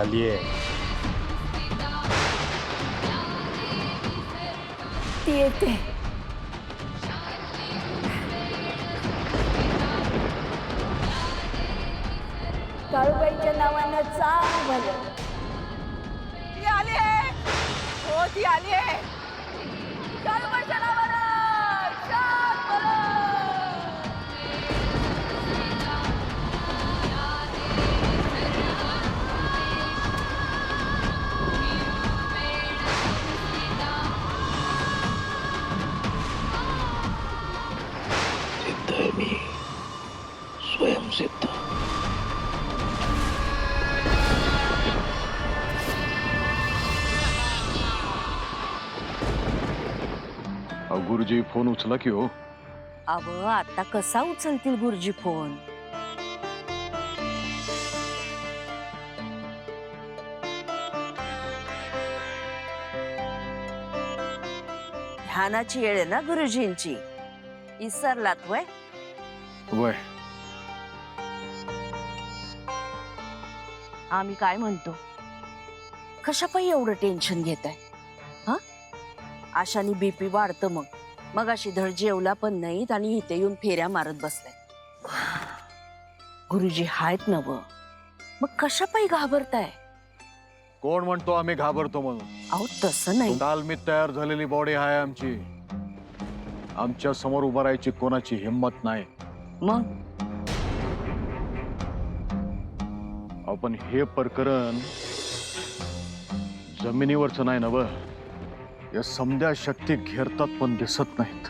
आलीये. ती येते. काळूबाईच्या नावानं चांग भलं. ती आली आहे. हो, ती आली आहे. काळूबाईच्या नावानं चांग भलं. सिद्ध है मी स्वयं सिद्ध. गुरुजी फोन उचला की हो. अव आता कसा उचलतील गुरुजी फोन? ध्यानाची वेळ आहे ना गुरुजींची. इसरलात वय? वय आम्ही काय म्हणतो, कशापायी एवढं टेन्शन घेताय? हा, आशानी बीपी वाढतं. मग अशी धड जेवला पण नाहीत आणि इथे येऊन फेऱ्या मारत बसलाय. गुरुजी हायत नव, मग कशापायी घाबरताय? कोण म्हणतो आम्ही घाबरतो म्हणून? अहो तसं नाही. तालमीत तयार झालेली बॉडी आहे आमची. आमच्या समोर उभं राहायची कोणाची हिंमत नाही. मग आपण हे प्रकरण जमिनीवरचं नाही नव. या समध्या शक्ती घेरतात पण दिसत नाहीत.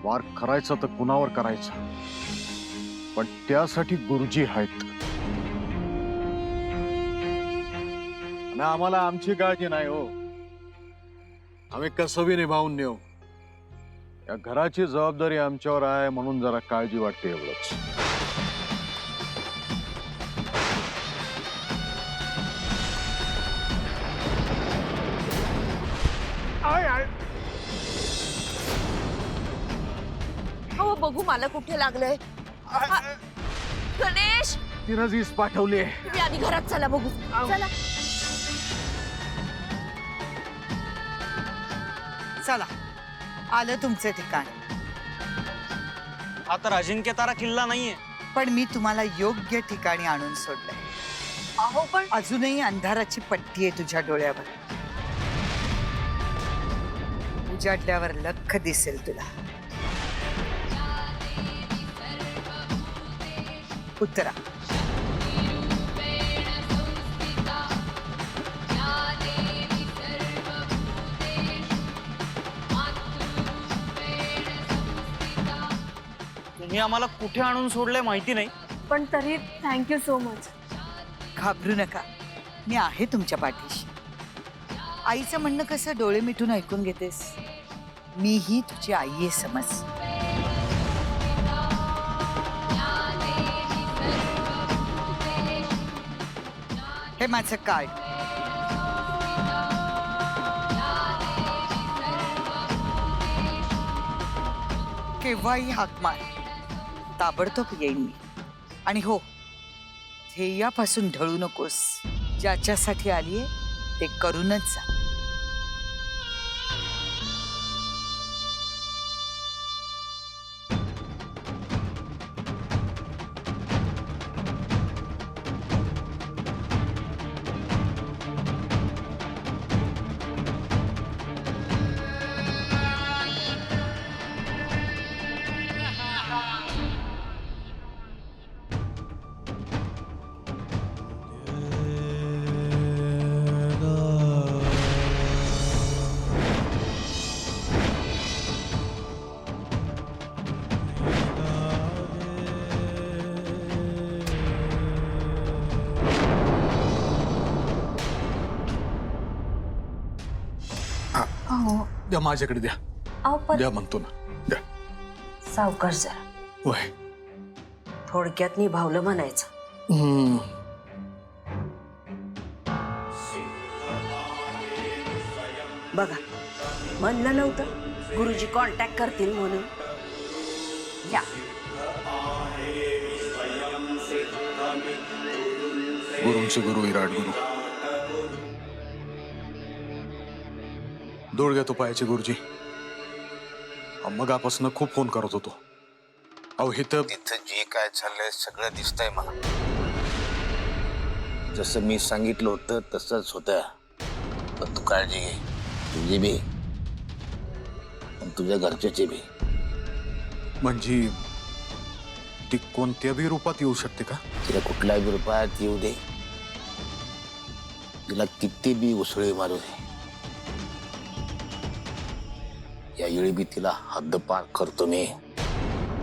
वार करायचा तर कुणावर करायचा, पण त्यासाठी गुरुजी आहेत. आणि आम्हाला आमची काळजी नाही हो. आम्ही कसं बी निभावून नेऊ. या घराची जबाबदारी आमच्यावर आहे म्हणून जरा काळजी वाटते एवढंच. अहो बघू मला कुठे लागलंय. गणेश, तिनं जीस पाठवली. तुम्ही आधी घरात चला बघू. चला चला, आलं तुमचं ठिकाण. हा तर अजिंक्य तारा किल्ला नाहीये. पण मी तुम्हाला योग्य ठिकाणी आणून सोडलंय. अहो पण अजूनही अंधाराची पट्टी आहे तुझ्या डोळ्यावर. उजाडल्यावर लख दिसेल तुला. उतरा. तुम्ही आम्हाला कुठे आणून सोडलंय माहिती नाही, पण तरी थँक्यू सो मच. घाबरू नका, मी आहे तुमच्या पाठीशी. आईचं म्हणणं कसं डोळे मिटून ऐकून घेतेस. मीही तुझी आई आहे समज. हे माझं कार्ड. केव्हाही हाक मार, ताबडतोब येईन मी. आणि हो, ध्येयापासून ढळू नकोस. ज्याच्यासाठी आलीये ते करूनच जा. द्या माझ्याकडे द्या. अहो पण द्या म्हणतो ना. द्या. सावकार जरा. वय थोडक्यात निभावलं म्हणायचं. बघा, म्हणलं नव्हतं गुरुजी कॉन्टॅक्ट करतील म्हणून. या गुरुंचे गुरु विराट गुरु. धूळ घेतो पायाची गुरुजी. मगापासून खूप फोन करत होतो. अहो इथं तिथं जे काय चाललंय सगळं दिसतंय मला. जसं मी सांगितलं होतं तसंच होतं. पण तू काळजी घे, तुझी बी आणि तुझ्या घरच्याची बी. म्हणजे ती कोणत्या बी रूपात येऊ शकते का? तिला कुठल्याही बी रूपात येऊ दे, तिला किती बी उसळी मारू दे, या वेळी बी तिला हद्दपार करतो मी.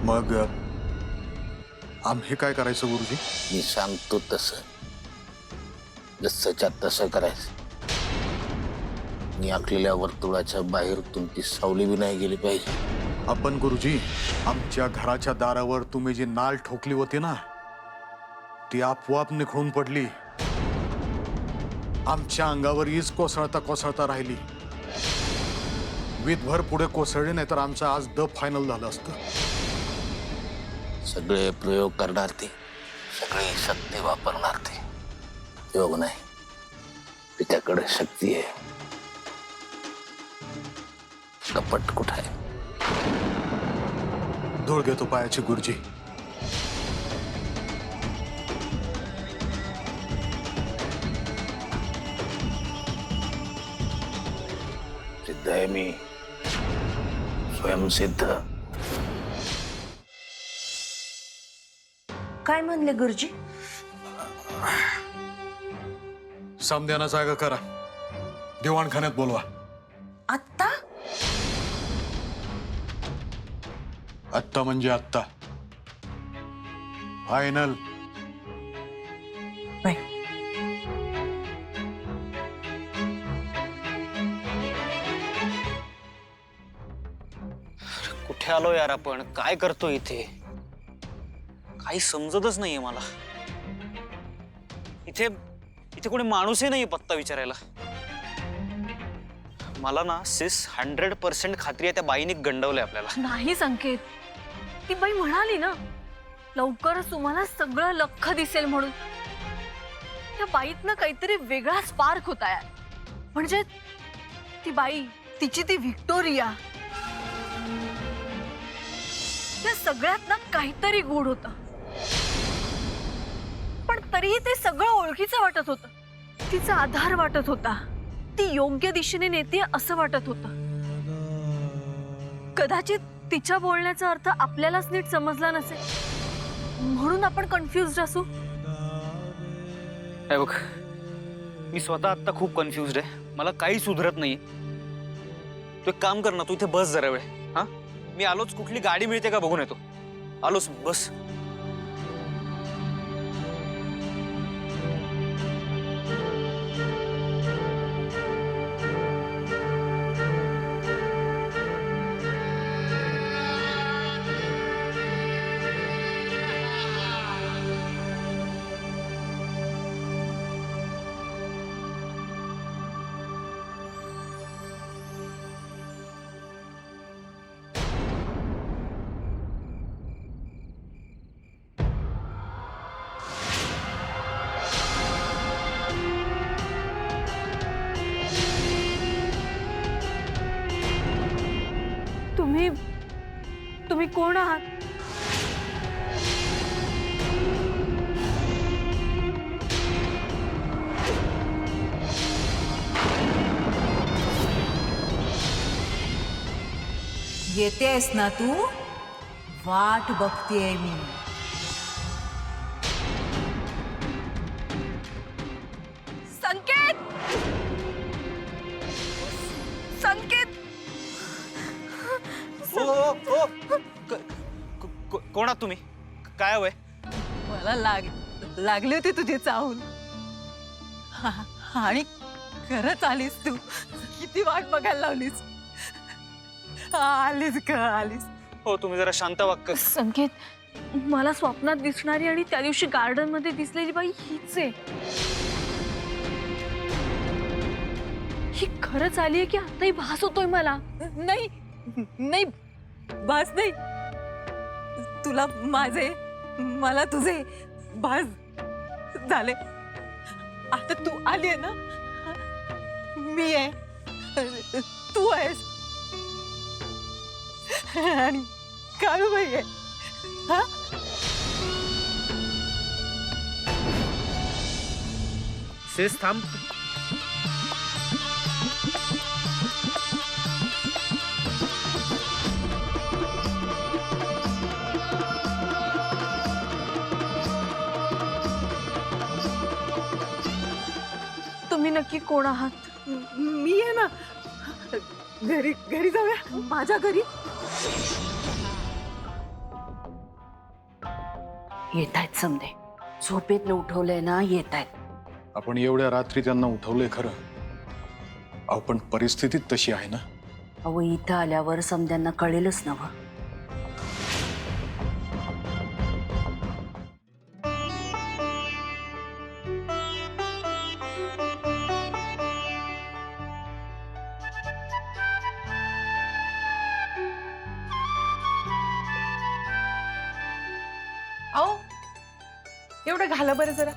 मग आम्ही काय करायचं गुरुजी? मी सांगतो तसं, जसंच्या तसं करायचं. मी आखलेल्या वर्तुळाच्या बाहेर तुमची सावली बी नाही गेली पाहिजे. आपण गुरुजी, आमच्या घराच्या दारावर तुम्ही जी नाल ठोकली होती ना, ती आपोआप निखळून पडली. आमच्या अंगावर ईज कोसळता कोसळता राहिली. वीतभर पुढे कोसळली नाही तर आमचं आज फायनल झालं असतं. सगळे प्रयोग करणार ते, सगळे शक्ती वापरणार ते. योग नाही, तिच्याकडे शक्ती आहे. कपट कुठं आहे? धूळ घेतो पायाची गुरुजी. सिद्ध आहे मी, स्वयंसिद्ध. काय म्हणले गुरुजी? सामध्याना जागा करा, दिवाणखान्यात बोलवा. आत्ता? आत्ता म्हणजे आत्ता. फायनल. कुठे आलो यार आपण? काय करतो इथे? काही समजतच नाहीये मला. इथे इथे कोणी माणूसही नाही पत्ता विचारायला. मला ना 100% खात्री आहे त्या बाईने गंडवलंय आपल्याला. नाही संकेत, ती बाई म्हणाली ना लवकरच तुम्हाला सगळं लख्ख दिसेल म्हणून. त्या बाईतनं काहीतरी वेगळा स्पार्क होता यार. म्हणजे ती बाई, तिची ती व्हिक्टोरिया, त्या सगळ्यात ना काहीतरी गोड होतं. पण तरीही ते सगळं ओळखीचं वाटत होतं. तिचा आधार वाटत होता. ती योग्य दिशेने नेते असं वाटत होतं. कदाचित तिच्या बोलण्याचा अर्थ आपल्यालाच नीट समजला नसेल, म्हणून आपण कन्फ्युज्ड असू. हे बघ, मी स्वतः आता खूप कन्फ्युज्ड आहे. मला काही सुधरत नाहीये. तू एक काम कर ना, तू इथे बस जरा वेळ. हा, मी आलोच. कुठली गाडी मिळते का बघून येतो. आलोच, बस. तुम्ही कोण आहात? येतेस ना तू? वाट बघतेय मी. संकेत! संकेत! कोण आहात तुम्ही? काय हवंय? मला लागली होती तुझी चाहूल. आणि खरंच आलीस तू. किती वाट बघायला लावलीस. आलीस का? आलीस. हो, तुम्ही जरा शांत वाक्य. संकेत, मला स्वप्नात दिसणारी आणि त्या दिवशी गार्डन मध्ये दिसलेली बाई हीच आहे. ही खरंच आली आहे की आताही भास होतोय मला? नाही नाही, भास नाही. तुला माझे, मला तुझे भास झाले. आता तू आली आहे ना, मी आहे. तू आहेस आणि काळूबाई आहे. हा सेस थांब. तुम्ही नक्की कोण आहात? मी आहे ना. घरी घरी जाऊया, माझ्या घरी. येत आहेत समधे, झोपेत उठवलंय ना, येत आहेत. आपण एवढ्या रात्री त्यांना उठवलंय खरं, अहो पण परिस्थितीत तशी आहे ना. अहो इथं आल्यावर समध्यांना कळेलच ना. आओ एवढं घाला बरं जरा.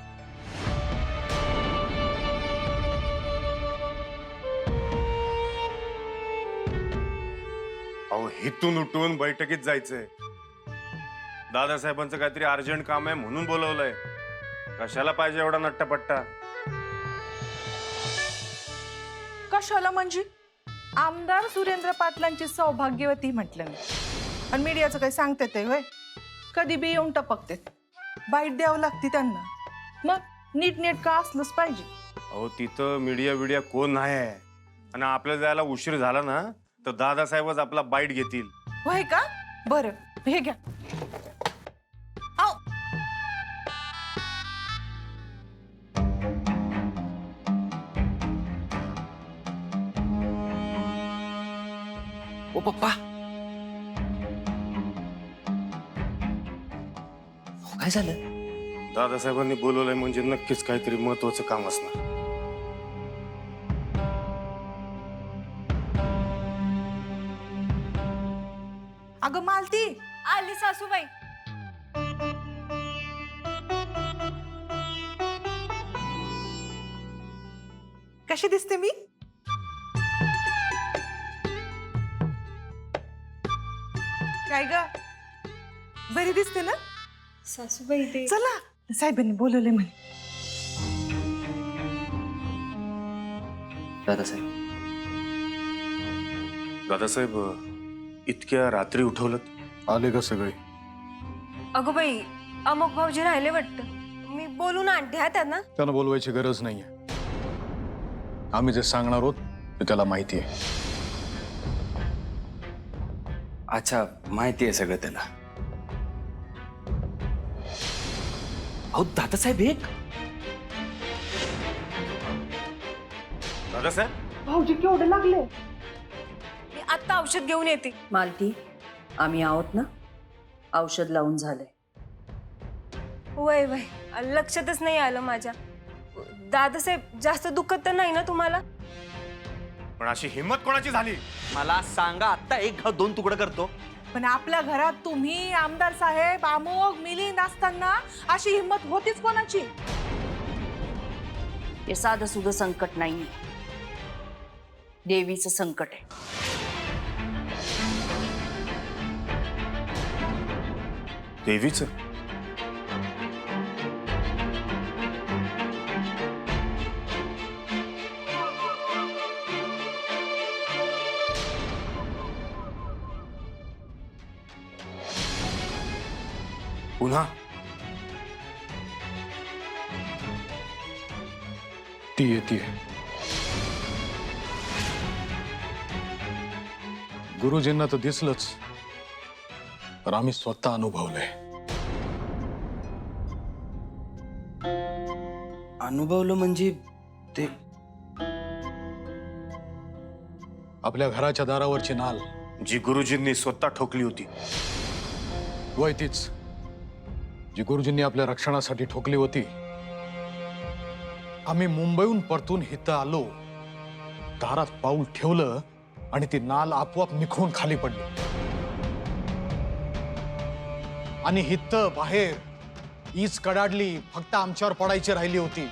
अहो हिथून उठून बैठकीत जायचंय. दादासाहेबांचं काहीतरी अर्जंट काम आहे म्हणून बोलवलंय. कशाला पाहिजे एवढा नट्टापट्टा? कशाला म्हणजे आमदार सुरेंद्र पाटलांची सौभाग्यवती म्हटलं मी, आणि मीडियाचं काही सांगते ते होय? कधी बी येऊन टपकते, बाईट द्यावं लागते त्यांना. मग नीटनेटकं असलंच पाहिजे. अहो तिथं मीडिया कोण नाही आहे, आणि आपल्याला जायला उशीर झाला ना तर दादासाहेबच आपला बाईट घेतील. होय का? बरं हे घ्या. आओ ओ पप्पा, काय झालं? दादासाहेबांनी बोलवलंय म्हणजे नक्कीच काहीतरी महत्वाचं काम असणार. अगं मालती, आली सासूबाई. कशी दिसते मी? काय ग, बरी दिसते ना? सासूबाई ते चला, साहेबांनी बोलवले म्हणे. दादासाहेब, दादासाहेब इतक्या रात्री उठवलं? आले का सगळे? अगं बाई, अमोक भाऊजी राहिले वाटतं. मी बोलून आणते हा त्यांना. त्यांना बोलवायची गरज नाहीये. आम्ही जे सांगणार आहोत ते त्याला माहिती आहे. अच्छा, माहिती आहे सगळं त्याला. अहो दादासाहेब, एक दादासाहेब भाऊजी केवढे लागले? मी आत्ता औषध घेऊन येते. मालती, आम्ही आहोत ना, औषध लावून झालंय. वय वय, लक्षातच नाही आलं माझ्या. दादासाहेब जास्त दुखत तर नाही ना तुम्हाला? पण अशी हिंमत कोणाची झाली? मला सांगा, आत्ता एक घाव दोन तुकडं करतो. पण आपल्या घरात तुम्ही, आमदार साहेब, अमोग, मिलिंद असताना अशी हिंमत होतीच कोणाची? हे साधं सुधं संकट नाही, देवीचं संकट आहे. देवीचं? पुन्हा? ती येते. गुरुजींना तर दिसलंच, तर आम्ही स्वतः अनुभवलंय. अनुभवलं म्हणजे ते आपल्या घराच्या दारावरची नाल, जी गुरुजींनी स्वतः ठोकली होती. वय तीच जी गुरुजींनी आपल्या रक्षणासाठी ठोकली होती. आम्ही मुंबईहून परतून हिथं आलो, दारात पाऊल ठेवलं आणि ती नाल आपोआप निखळून खाली पडली. आणि हिथं बाहेर ईच कडाडली, फक्त आमच्यावर पडायची राहिली होती.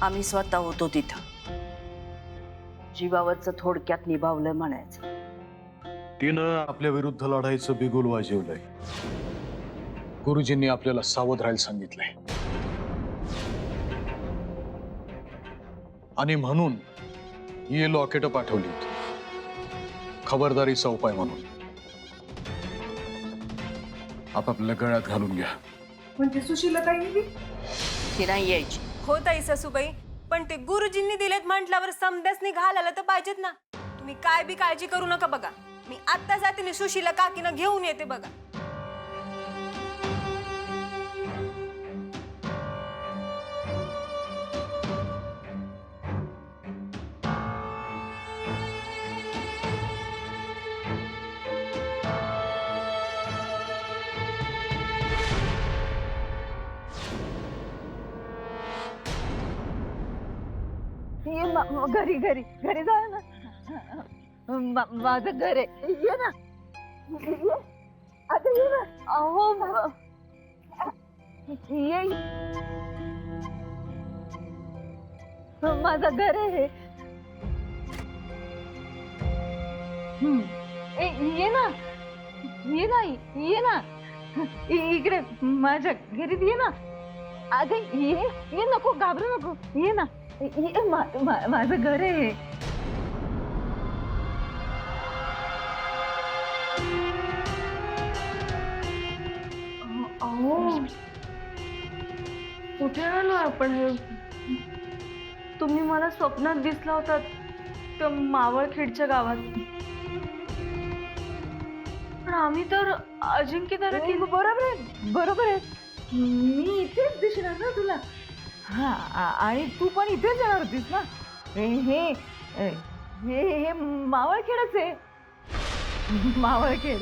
आम्ही स्वतः होतो तिथं. जीवावरचं थोडक्यात निभावलं म्हणायचं. तिनं आपल्या विरुद्ध लढाईचं बिगुल वाजवलंय. गुरुजींनी आपल्याला सावध राहायला सांगितलंय आणि म्हणून ही लॉकेट पाठवली होती, खबरदारीचा उपाय म्हणून. आपापल्या गळ्यात घालून घ्या. म्हणजे सुशीला काही ती नाही यायची. हो ताई सासूबाई, पण ते गुरुजींनी दिलेत म्हटल्यावर समध्यासनी घालायला तर पाहिजेत ना. तुम्ही काय बी काळजी करू नका बघा. मी आत्ता जाते आणि सुशीला काकीनं घेऊन येते बघा. घरी घरी घरी जा ना. माझं घर आहे, ये ना. आता ये ना. अहो ये. माझं घर आहे. ये ना, ये ना, ये ना इकडे माझ्या घरी ये ना. अगं ये नको, घाबरू नको, ये ना. माझं घर आहे. अहो कुठे आलो आपण? हे तुम्ही मला स्वप्नात दिसला होता त्या मावळखेडच्या गावात. पण आम्ही तर अजिंक्यतारा केली. बरोबर आहे, बरोबर आहे. मी इथेच दिसणार ना तुला. हा आणि तू पण इथेच येणार होतीस ना. हे हे हे हे मावळखेडच आहे, मावळखेड.